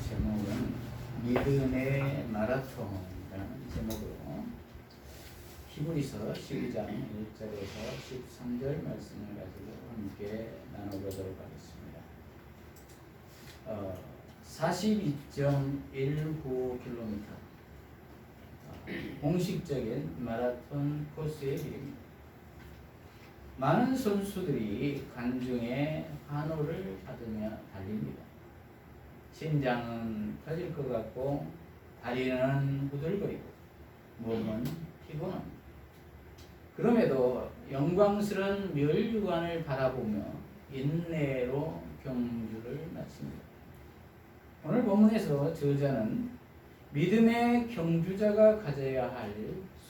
제목은 믿음의 마라톤이라는 제목으로 히브리서 12장 1절에서 13절 말씀을 가지고 함께 나눠보도록 하겠습니다. 42.19km 공식적인 마라톤 코스의 길입니다. 많은 선수들이 관중의 환호를 받으며 달립니다. 심장은 터질 것 같고 다리는 후들거리고 몸은 피곤합니다. 그럼에도 영광스러운 멸류관을 바라보며 인내로 경주를 마칩니다. 오늘 본문에서 저자는 믿음의 경주자가 가져야 할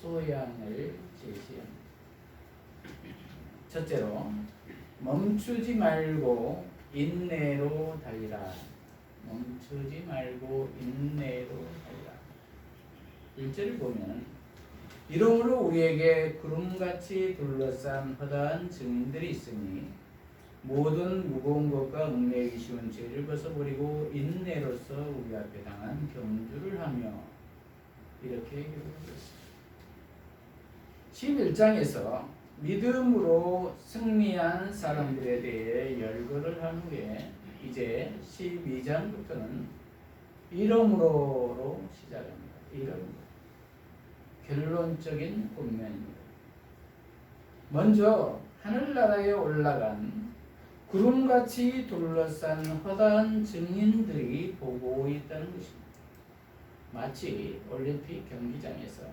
소양을 제시합니다. 첫째로 멈추지 말고 인내로 달리라. 멈추지 말고 인내로 달리라. 1절을 보면 이러므로 우리에게 구름같이 둘러싼 허다한 증인들이 있으니 모든 무거운 것과 얽매이기 쉬운 죄를 벗어버리고 인내로서 우리 앞에 당한 경주를 하며 이렇게 기록하고 있습니다. 11장에서 믿음으로 승리한 사람들에 대해 열거를 한 후에 이제 12장부터는 이러므로로 시작합니다. 이러므로. 결론적인 본면입니다. 먼저 하늘나라에 올라간 구름같이 둘러싼 허다한 증인들이 보고 있다는 것입니다. 마치 올림픽 경기장에서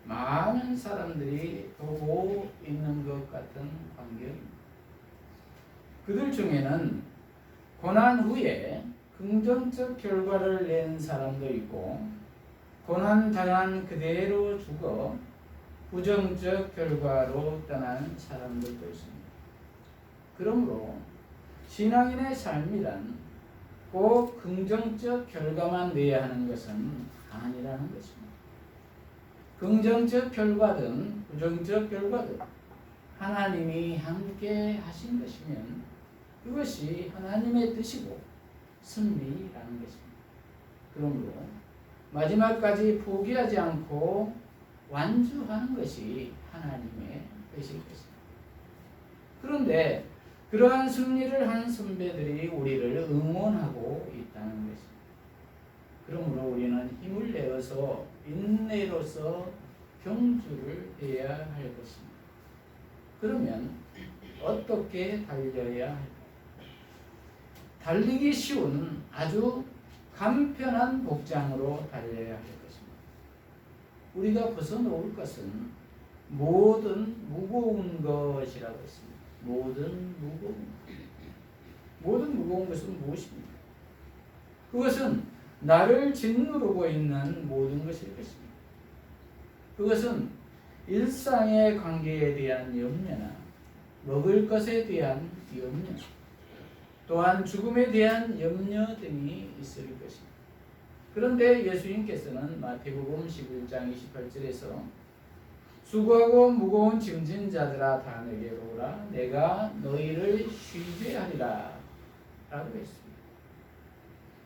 많은 사람들이 보고 있는 것 같은 광경입니다. 그들 중에는 고난 후에 긍정적 결과를 낸 사람도 있고 고난 당한 그대로 죽어 부정적 결과로 떠난 사람들도 있습니다. 그러므로 신앙인의 삶이란 꼭 긍정적 결과만 내야 하는 것은 아니라는 것입니다. 긍정적 결과든 부정적 결과든 하나님이 함께 하신 것이면 그것이 하나님의 뜻이고 승리라는 것입니다. 그러므로 마지막까지 포기하지 않고 완주하는 것이 하나님의 뜻일 것입니다. 그런데 그러한 승리를 한 선배들이 우리를 응원하고 있다는 것입니다. 그러므로 우리는 힘을 내어서 인내로서 경주를 해야 할 것입니다. 그러면 어떻게 달려야 할까요? 달리기 쉬운 아주 간편한 복장으로 달려야 할 것입니다. 우리가 벗어놓을 것은 모든 무거운 것이라고 했습니다. 모든 무거운 것은 무엇입니까? 그것은 나를 짓누르고 있는 모든 것일 것입니다. 그것은 일상의 관계에 대한 염려나 먹을 것에 대한 염려, 또한 죽음에 대한 염려 등이 있을 것입니다. 그런데 예수님께서는 마태복음 11장 28절에서 수고하고 무거운 짐진 자들아 다 내게로 오라 내가 너희를 쉬게 하리라 라고 했습니다.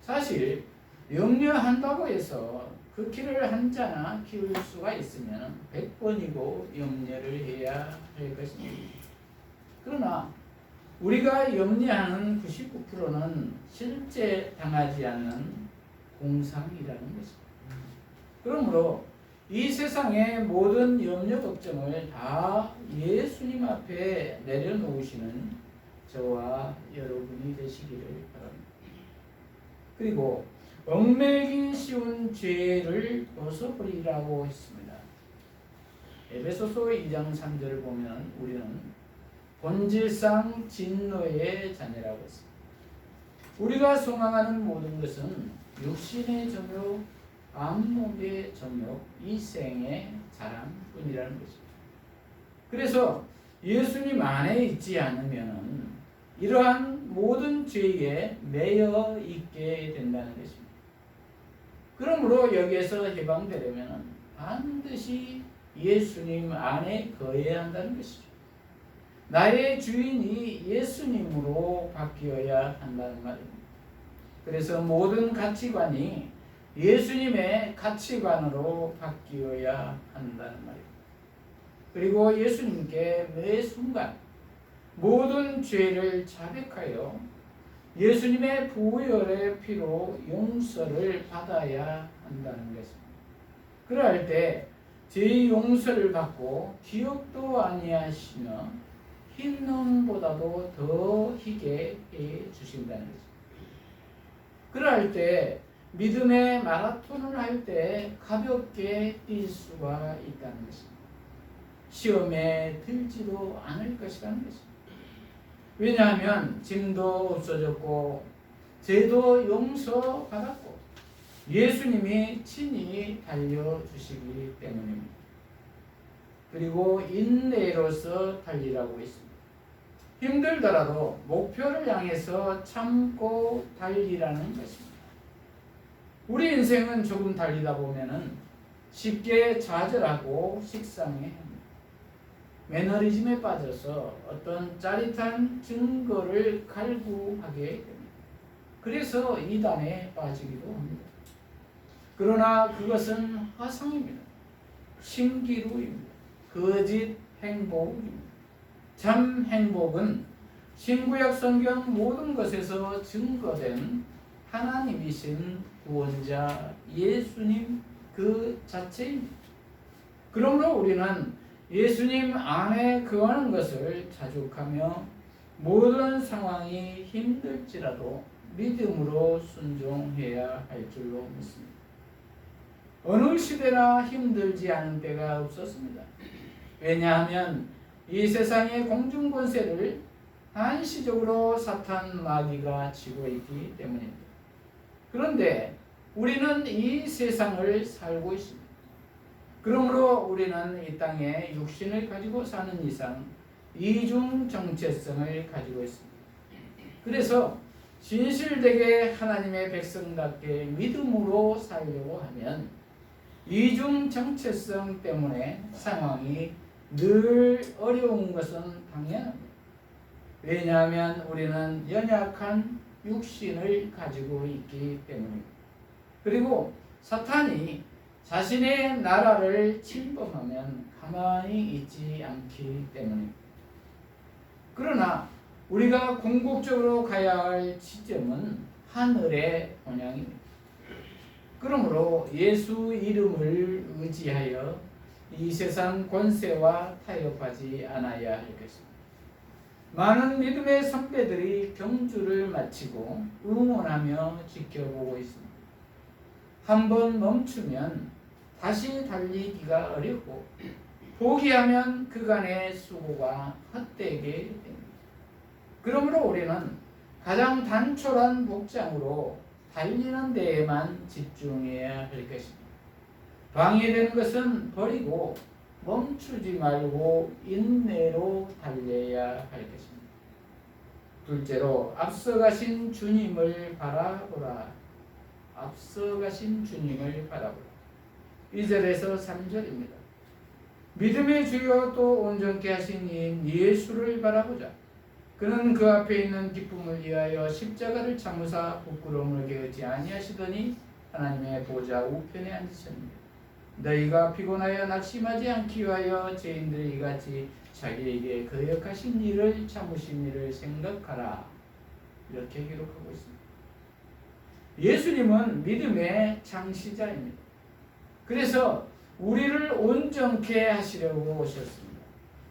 사실 염려한다고 해서 그 키를 한 자나 키울 수가 있으면 100번이고 염려를 해야 할 것입니다. 그러나 우리가 염려하는 99%는 실제 당하지 않는 공상이라는 것입니다. 그러므로 이 세상의 모든 염려 걱정을 다 예수님 앞에 내려놓으시는 저와 여러분이 되시기를 바랍니다. 그리고 얽매이기 쉬운 죄를 벗어버리라고 했습니다. 에베소서 2장 3절을 보면 우리는 본질상 진노의 자녀라고 했습니다. 우리가 소망하는 모든 것은 육신의 정욕, 안목의 정욕, 이 생의 자랑뿐이라는 것입니다. 그래서 예수님 안에 있지 않으면 이러한 모든 죄에 매여 있게 된다는 것입니다. 그러므로 여기에서 해방되려면 반드시 예수님 안에 거해야 한다는 것이죠. 나의 주인이 예수님으로 바뀌어야 한다는 말입니다. 그래서 모든 가치관이 예수님의 가치관으로 바뀌어야 한다는 말입니다. 그리고 예수님께 매 순간 모든 죄를 자백하여 예수님의 부활의 피로 용서를 받아야 한다는 것입니다. 그럴 때 죄 용서를 받고 기억도 아니하시며 흰 눈보다도 더 희게 해 주신다는 것입니다. 그럴 때 믿음의 마라톤을 할 때 가볍게 뛸 수가 있다는 것입니다. 시험에 들지도 않을 것이라는 것입니다. 왜냐하면 짐도 없어졌고 죄도 용서받았고 예수님이 친히 달려주시기 때문입니다. 그리고 인내로서 달리라고 했습니다. 힘들더라도 목표를 향해서 참고 달리라는 것입니다. 우리 인생은 조금 달리다 보면은 쉽게 좌절하고 식상해 합니다. 매너리즘에 빠져서 어떤 짜릿한 증거를 갈구하게 됩니다. 그래서 이단에 빠지기도 합니다. 그러나 그것은 화성입니다. 신기루입니다. 거짓 행복입니다. 참 행복은 신구약 성경 모든 것에서 증거된 하나님이신 구원자 예수님 그 자체입니다. 그러므로 우리는 예수님 안에 거하는 것을 자족하며 모든 상황이 힘들지라도 믿음으로 순종해야 할 줄로 믿습니다. 어느 시대나 힘들지 않은 때가 없었습니다. 왜냐하면 이 세상의 공중권세를 한시적으로 사탄 마귀가 쥐고 있기 때문입니다. 그런데 우리는 이 세상을 살고 있습니다. 그러므로 우리는 이 땅에 육신을 가지고 사는 이상 이중 정체성을 가지고 있습니다. 그래서 진실되게 하나님의 백성답게 믿음으로 살려고 하면 이중 정체성 때문에 상황이 늘 어려운 것은 당연합니다. 왜냐하면 우리는 연약한 육신을 가지고 있기 때문입니다. 그리고 사탄이 자신의 나라를 침범하면 가만히 있지 않기 때문입니다. 그러나 우리가 궁극적으로 가야 할 지점은 하늘의 본향입니다. 그러므로 예수 이름을 의지하여 이 세상 권세와 타협하지 않아야 할 것입니다. 많은 믿음의 선배들이 경주를 마치고 응원하며 지켜보고 있습니다. 한번 멈추면 다시 달리기가 어렵고 포기하면 그간의 수고가 헛되게 됩니다. 그러므로 우리는 가장 단촐한 복장으로 달리는 데에만 집중해야 할 것입니다. 방해되는 것은 버리고 멈추지 말고 인내로 달려야 할 것입니다. 둘째로 앞서가신 주님을 바라보라. 앞서가신 주님을 바라보라. 2절에서 3절입니다. 믿음의 주여 또 온전케 하신 이인 예수를 바라보자. 그는 그 앞에 있는 기쁨을 위하여 십자가를 참으사 부끄러움을 게으지 아니하시더니 하나님의 보좌 우편에 앉으셨느니라. 너희가 피곤하여 낙심하지 않기 위하여 죄인들이 이같이 자기에게 거역하신 일을 참으신 일을 생각하라. 이렇게 기록하고 있습니다. 예수님은 믿음의 창시자입니다. 그래서 우리를 온전케 하시려고 오셨습니다.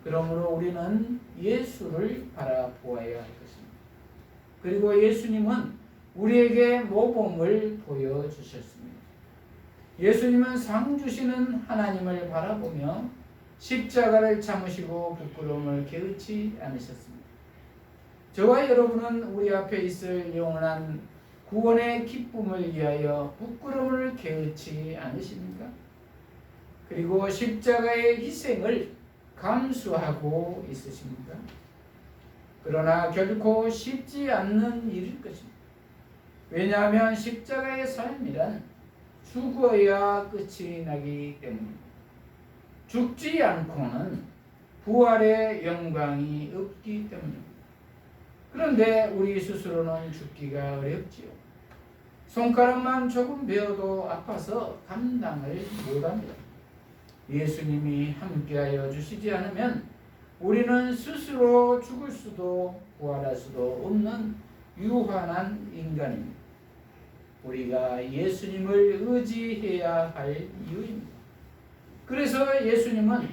그러므로 우리는 예수를 바라보아야 할 것입니다. 그리고 예수님은 우리에게 모범을 보여주셨습니다. 예수님은 상 주시는 하나님을 바라보며 십자가를 참으시고 부끄러움을 게으르지 않으셨습니다. 저와 여러분은 우리 앞에 있을 영원한 구원의 기쁨을 위하여 부끄러움을 게으르지 않으십니까? 그리고 십자가의 희생을 감수하고 있으십니까? 그러나 결코 쉽지 않는 일일 것입니다. 왜냐하면 십자가의 삶이란 죽어야 끝이 나기 때문입니다. 죽지 않고는 부활의 영광이 없기 때문입니다. 그런데 우리 스스로는 죽기가 어렵지요. 손가락만 조금 베어도 아파서 감당을 못합니다. 예수님이 함께하여 주시지 않으면 우리는 스스로 죽을 수도 부활할 수도 없는 유한한 인간입니다. 우리가 예수님을 의지해야 할 이유입니다. 그래서 예수님은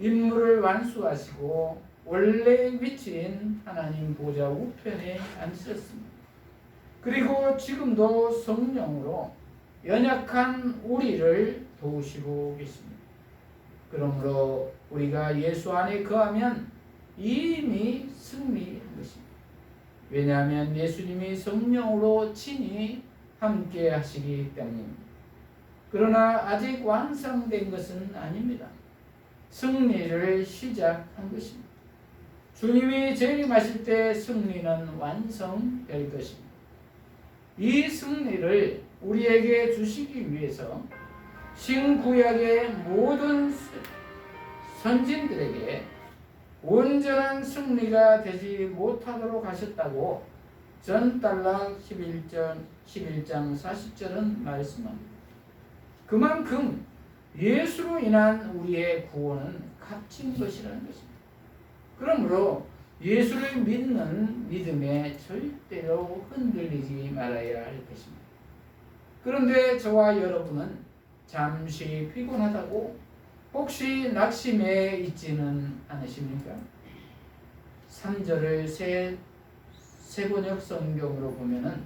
인물을 완수하시고 원래 위치인 하나님 보좌 우편에 앉으셨습니다. 그리고 지금도 성령으로 연약한 우리를 도우시고 계십니다. 그러므로 우리가 예수 안에 거하면 이미 승리한 것입니다. 왜냐하면 예수님이 성령으로 친히 함께 하시기 때문입니다. 그러나 아직 완성된 것은 아닙니다. 승리를 시작한 것입니다. 주님이 재림하실 때 승리는 완성될 것입니다. 이 승리를 우리에게 주시기 위해서 신구약의 모든 선진들에게 온전한 승리가 되지 못하도록 하셨다고 전달락 11장 40절은 말씀합니다. 그만큼 예수로 인한 우리의 구원은 값진 것이라는 것입니다. 그러므로 예수를 믿는 믿음에 절대로 흔들리지 말아야 할 것입니다. 그런데 저와 여러분은 잠시 피곤하다고 혹시 낙심해 있지는 않으십니까? 3절을 세번역 성경으로 보면은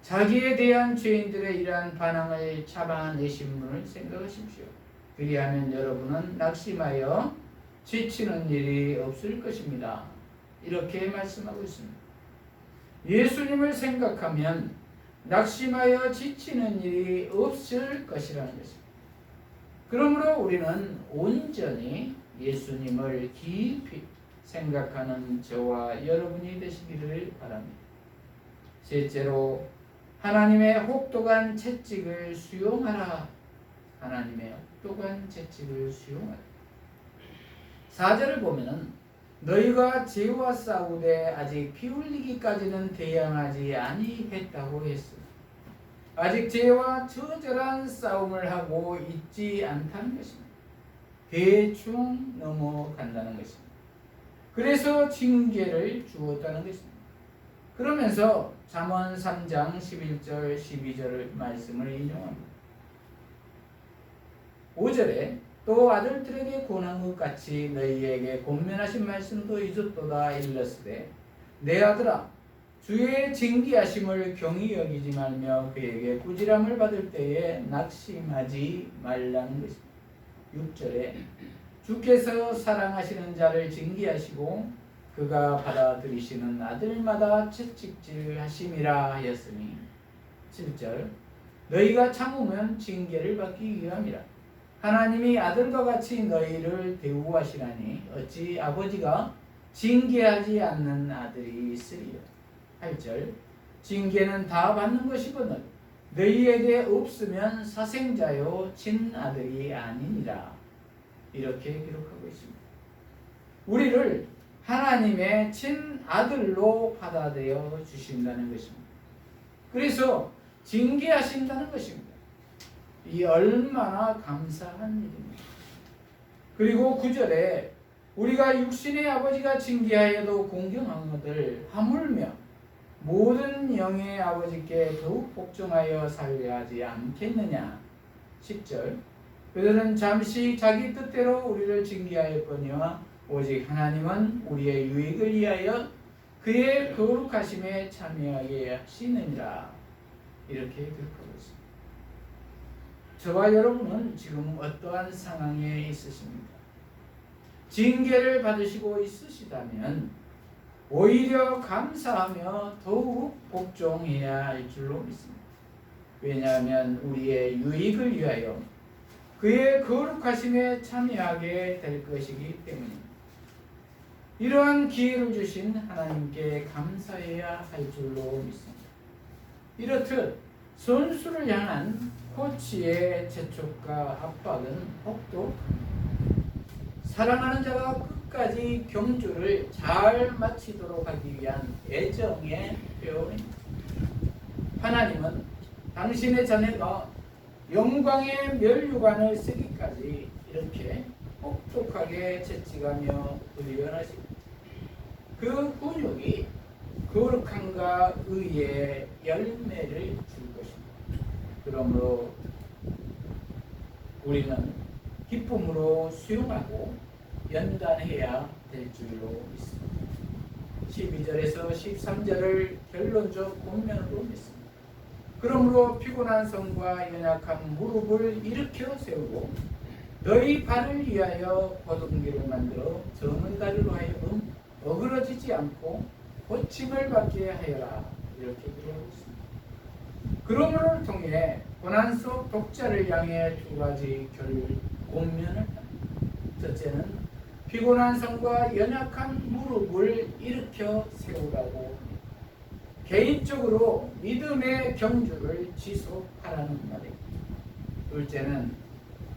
자기에 대한 죄인들의 이러한 반항을 잡아내신 분을 생각하십시오. 그리하면 여러분은 낙심하여 지치는 일이 없을 것입니다. 이렇게 말씀하고 있습니다. 예수님을 생각하면 낙심하여 지치는 일이 없을 것이라는 것입니다. 그러므로 우리는 온전히 예수님을 깊이 생각하는 저와 여러분이 되시기를 바랍니다. 셋째로 하나님의 혹독한 채찍을 수용하라. 하나님의 혹독한 채찍을 수용하라. 4절을 보면은 너희가 죄와 싸우되 아직 피 흘리기까지는 대항하지 아니했다고 했습니다. 아직 죄와 처절한 싸움을 하고 있지 않다는 것입니다. 대충 넘어간다는 것입니다. 그래서 징계를 주었다는 것입니다. 그러면서 잠언 3장 11절 12절 말씀을 인용합니다. 5절에 또 아들들에게 권한 것 같이 너희에게 권면하신 말씀도 잊었도다 일렀으되 내 아들아 주의 징계하심을 경히 여기지 말며 그에게 꾸지람을 받을 때에 낙심하지 말라는 것입니다. 6절에 주께서 사랑하시는 자를 징계하시고 그가 받아들이시는 아들마다 채찍질 하심이라 하였으니 7절 너희가 참으면 징계를 받기 위함이라. 하나님이 아들과 같이 너희를 대우하시나니 어찌 아버지가 징계하지 않는 아들이 있으리요. 8절 징계는 다 받는 것이거늘 너희에게 없으면 사생자요 친아들이 아니니라. 이렇게 기록하고 있습니다. 우리를 하나님의 친아들로 받아들여 주신다는 것입니다. 그래서 징계하신다는 것입니다. 이 얼마나 감사한 일입니다. 그리고 9절에 우리가 육신의 아버지가 징계하여도 공경하거늘 하물며 모든 영의 아버지께 더욱 복종하여 살려 하지 않겠느냐. 10절 그들은 잠시 자기 뜻대로 우리를 징계하였거니와 오직 하나님은 우리의 유익을 위하여 그의 거룩하심에 참여하게 하시느니라. 이렇게 기록하고 있습니다. 저와 여러분은 지금 어떠한 상황에 있으십니까? 징계를 받으시고 있으시다면 오히려 감사하며 더욱 복종해야 할 줄로 믿습니다. 왜냐하면 우리의 유익을 위하여 그의 거룩하심에 참여하게 될 것이기 때문입니다. 이러한 기회를 주신 하나님께 감사해야 할 줄로 믿습니다. 이렇듯 선수를 향한 코치의 재촉과 압박은 혹독합니다. 사랑하는 자가 끝까지 경주를 잘 마치도록 하기 위한 애정의 표현입니다. 하나님은 당신의 자네가 영광의 면류관을 쓰기까지 이렇게 혹독하게 채찍하며 훈련하시고 그 훈육이 거룩함과 의의 열매를 줄 것입니다. 그러므로 우리는 기쁨으로 수용하고 연단해야 될 줄로 믿습니다. 12절에서 13절을 결론적 본면으로 믿습니다. 그러므로 피곤한 성과 연약한 무릎을 일으켜 세우고 너희 발을 위하여 거듭기를 만들어 저는 다리로 하여금 어그러지지 않고 고침을 받게 하여라. 이렇게 기도하고 있습니다. 그러므로 통해 고난 속 독자를 향해 두 가지 권면을 합니다. 첫째는 피곤한 성과 연약한 무릎을 일으켜 세우라고 합니다. 개인적으로 믿음의 경주를 지속하라는 말입니다. 둘째는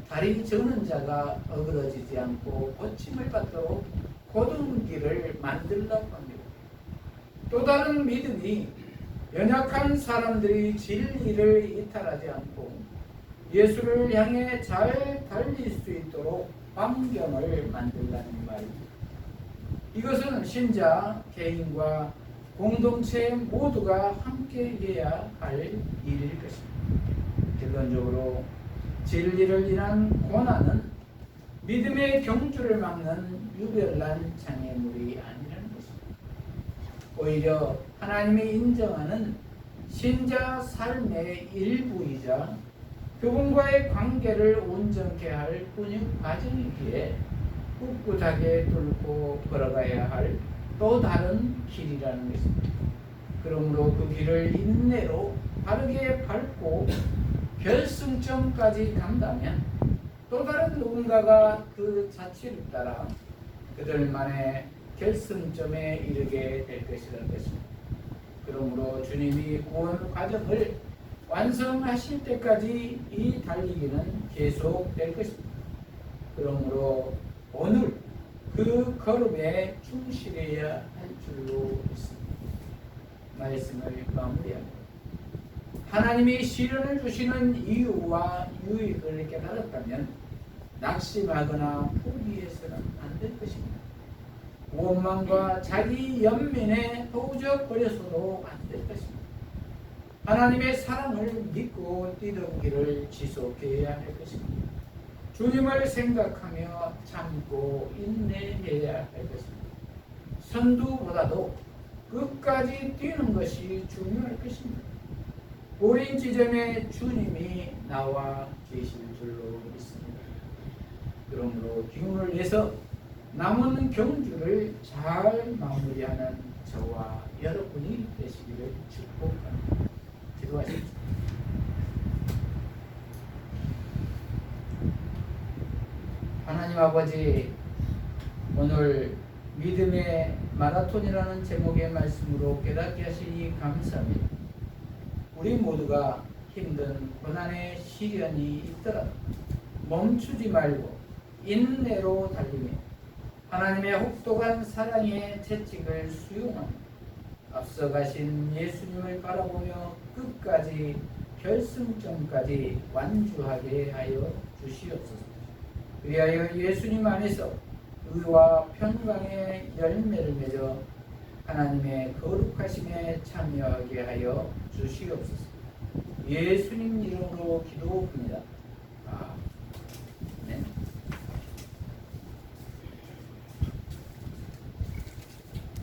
다리 저는 자가 어그러지지 않고 고침을 받도록 고등기를 만들라고 합니다. 또 다른 믿음이 연약한 사람들이 진리를 이탈하지 않고 예수를 향해 잘 달릴 수 있도록 환경을 만들라는 말입니다. 이것은 신자, 개인과 공동체 모두가 함께 해야 할 일일 것입니다. 결론적으로 진리를 인한 고난은 믿음의 경주를 막는 유별난 장애물이 아니라는 것입니다. 오히려 하나님이 인정하는 신자 삶의 일부이자 그분과의 관계를 온전케 할 훈육 과정이기에 꿋꿋하게 뚫고 걸어가야 할 또 다른 길이라는 것입니다. 그러므로 그 길을 인내로 바르게 밟고 결승점까지 간다면 또 다른 누군가가 그 자취를 따라 그들만의 결승점에 이르게 될 것이라는 것입니다. 그러므로 주님이 구원 과정을 완성하실 때까지 이 달리기는 계속될 것입니다. 그러므로 오늘 그 걸음에 충실해야 할 줄로 믿습니다. 말씀을 마무리합니다. 하나님이 시련을 주시는 이유와 유익을 깨달았다면 낙심하거나 포기해서는 안 될 것입니다. 원망과 자기 연민에 허우적거려서도 안 될 것입니다. 하나님의 사랑을 믿고 뛰던 길을 지속해야 할 것입니다. 주님을 생각하며 참고 인내해야 할 것입니다. 선두보다도 끝까지 뛰는 것이 중요할 것입니다. 오랜 지점에 주님이 나와 계실 줄로 믿습니다. 그러므로 기운을 내서 남은 경주를 잘 마무리하는 저와 여러분이 되시기를 축복합니다. 기도하십시오. 하나님 아버지, 오늘 믿음의 마라톤이라는 제목의 말씀으로 깨닫게 하시니 감사합니다. 우리 모두가 힘든 고난의 시련이 있더라도 멈추지 말고 인내로 달리며 하나님의 혹독한 사랑의 채찍을 수용하며 앞서가신 예수님을 바라보며 끝까지 결승점까지 완주하게 하여 주시옵소서. 그리하여 예수님 안에서 의와 평강의 열매를 맺어 하나님의 거룩하심에 참여하게 하여 주시옵소서. 예수님 이름으로 기도합니다.